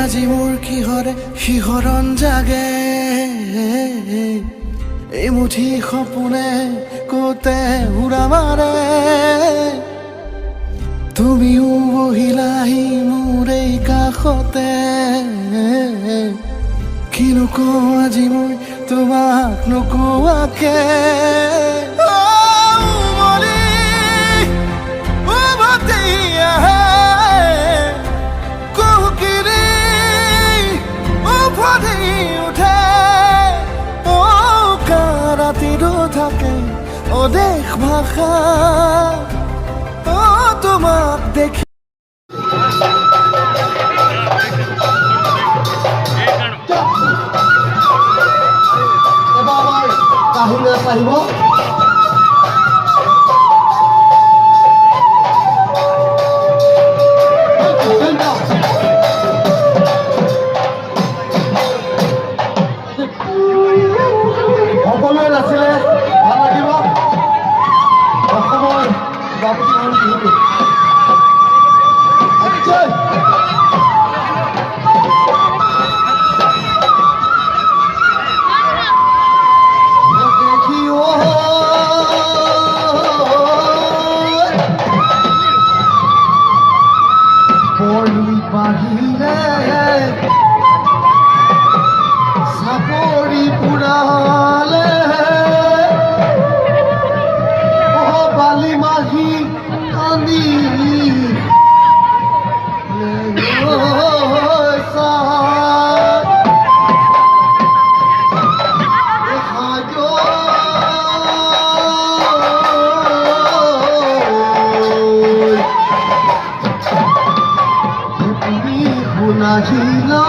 আজি মোৰ কিহৰে শিহৰণ জাগে এই মুঠি সপোনে কোতে উৰা মাৰে তুমিও বহিলাহি মোৰ এই কাষতে কিনো কওঁ আজি মই তোমাক নোকোৱাকে দেশ ভাষা তোমাক দেখি এবাৰ কাহিনী আহিব সকলোৱে নাছিলে ভাল লাগিব অসমৰ বাপুজীৰ বিহুটো বাহিৰে চাপৰি পুৰালে বালি মাহি কান্দি নাহিলা